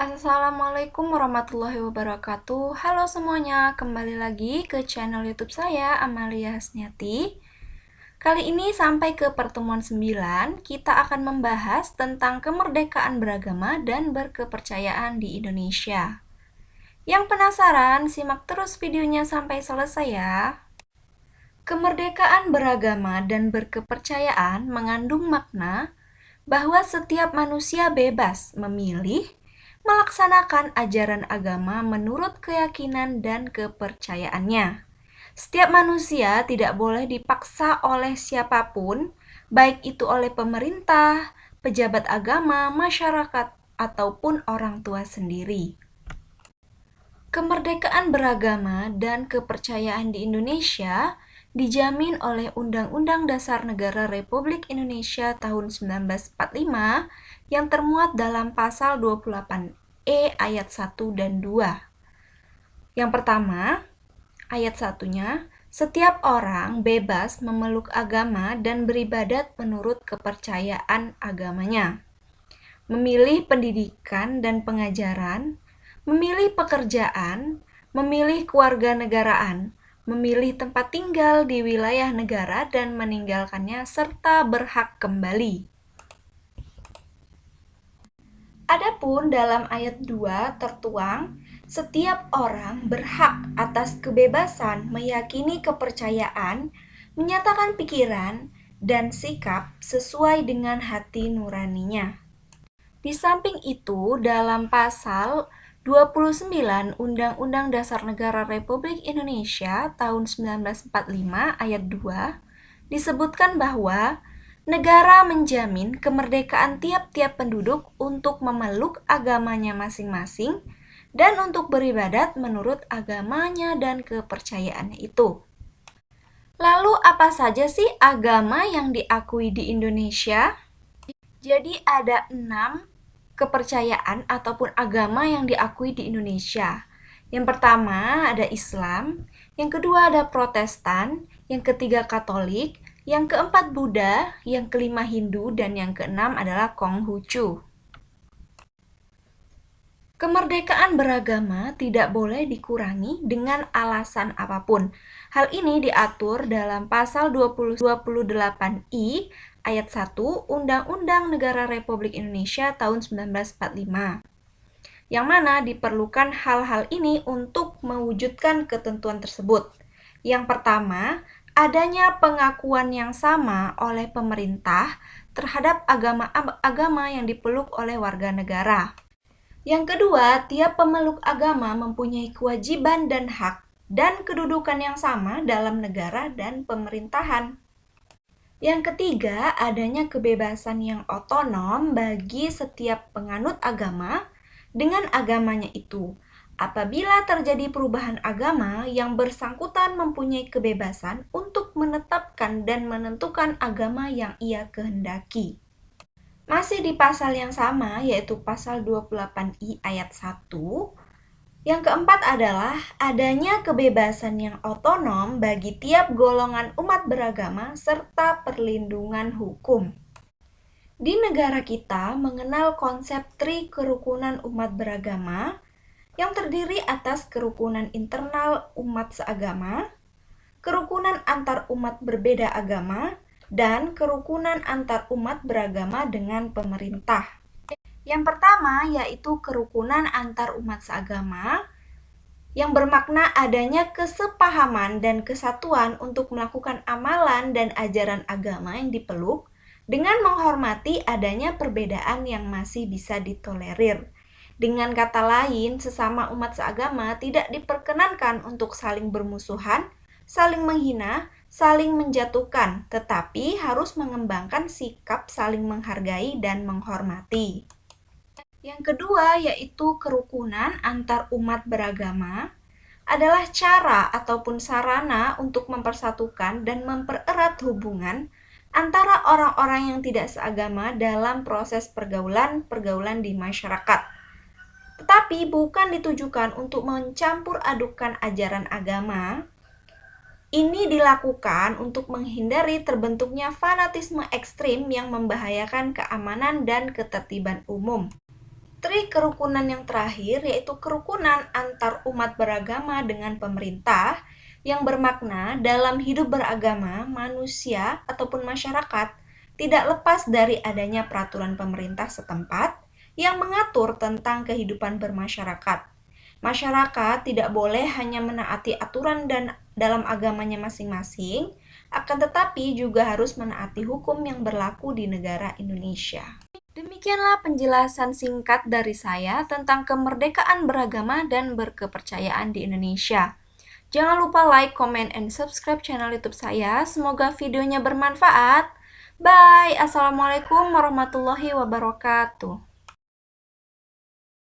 Assalamualaikum warahmatullahi wabarakatuh. Halo semuanya, kembali lagi ke channel YouTube saya, Amalia Hasniati. Kali ini sampai ke pertemuan 9, kita akan membahas tentang kemerdekaan beragama dan berkepercayaan di Indonesia. Yang penasaran, simak terus videonya sampai selesai ya. Kemerdekaan beragama dan berkepercayaan mengandung makna bahwa setiap manusia bebas memilih, melaksanakan ajaran agama menurut keyakinan dan kepercayaannya. Setiap manusia tidak boleh dipaksa oleh siapapun, baik itu oleh pemerintah, pejabat agama, masyarakat, ataupun orang tua sendiri. Kemerdekaan beragama dan kepercayaan di Indonesia dijamin oleh Undang-Undang Dasar Negara Republik Indonesia tahun 1945 yang termuat dalam pasal 28E ayat 1 dan 2. Yang pertama, ayat 1-nya, setiap orang bebas memeluk agama dan beribadat menurut kepercayaan agamanya, memilih pendidikan dan pengajaran, memilih pekerjaan, memilih kewarganegaraan, memilih tempat tinggal di wilayah negara dan meninggalkannya serta berhak kembali. Adapun dalam ayat 2 tertuang, setiap orang berhak atas kebebasan meyakini kepercayaan, menyatakan pikiran, dan sikap sesuai dengan hati nuraninya. Di samping itu, dalam pasal 29 Undang-Undang Dasar Negara Republik Indonesia tahun 1945 ayat 2 disebutkan bahwa negara menjamin kemerdekaan tiap-tiap penduduk untuk memeluk agamanya masing-masing dan untuk beribadat menurut agamanya dan kepercayaannya itu. Lalu apa saja sih agama yang diakui di Indonesia? Jadi ada 6 kepercayaan ataupun agama yang diakui di Indonesia. Yang pertama ada Islam, yang kedua ada Protestan, yang ketiga Katolik, yang keempat Buddha, yang kelima Hindu, dan yang keenam adalah Konghucu. Kemerdekaan beragama tidak boleh dikurangi dengan alasan apapun. Hal ini diatur dalam pasal 28I ayat 1 Undang-Undang Negara Republik Indonesia tahun 1945. Yang mana diperlukan hal-hal ini untuk mewujudkan ketentuan tersebut. Yang pertama, adanya pengakuan yang sama oleh pemerintah terhadap agama-agama yang dipeluk oleh warga negara. Yang kedua, tiap pemeluk agama mempunyai kewajiban dan hak dan kedudukan yang sama dalam negara dan pemerintahan. Yang ketiga, adanya kebebasan yang otonom bagi setiap penganut agama dengan agamanya itu. Apabila terjadi perubahan agama, yang bersangkutan mempunyai kebebasan untuk menetapkan dan menentukan agama yang ia kehendaki. Masih di pasal yang sama, yaitu pasal 28I ayat 1, yang keempat adalah adanya kebebasan yang otonom bagi tiap golongan umat beragama serta perlindungan hukum. Di negara kita mengenal konsep tri-kerukunan umat beragama yang terdiri atas kerukunan internal umat seagama, kerukunan antar umat berbeda agama, dan kerukunan antar umat beragama dengan pemerintah. Yang pertama yaitu kerukunan antar umat seagama, yang bermakna adanya kesepahaman dan kesatuan untuk melakukan amalan dan ajaran agama yang dipeluk dengan menghormati adanya perbedaan yang masih bisa ditolerir. Dengan kata lain, sesama umat seagama tidak diperkenankan untuk saling bermusuhan, saling menghina, saling menjatuhkan, tetapi harus mengembangkan sikap saling menghargai dan menghormati. Yang kedua yaitu kerukunan antar umat beragama adalah cara ataupun sarana untuk mempersatukan dan mempererat hubungan antara orang-orang yang tidak seagama dalam proses pergaulan di masyarakat. Tetapi bukan ditujukan untuk mencampur adukan ajaran agama. Ini dilakukan untuk menghindari terbentuknya fanatisme ekstrim yang membahayakan keamanan dan ketertiban umum. Kerukunan yang terakhir yaitu kerukunan antar umat beragama dengan pemerintah yang bermakna dalam hidup beragama manusia ataupun masyarakat tidak lepas dari adanya peraturan pemerintah setempat yang mengatur tentang kehidupan bermasyarakat. Masyarakat tidak boleh hanya menaati aturan dan dalam agamanya masing-masing, akan tetapi juga harus menaati hukum yang berlaku di negara Indonesia. Demikianlah penjelasan singkat dari saya tentang kemerdekaan beragama dan berkepercayaan di Indonesia. Jangan lupa like, comment, and subscribe channel YouTube saya. Semoga videonya bermanfaat. Bye. Assalamualaikum warahmatullahi wabarakatuh.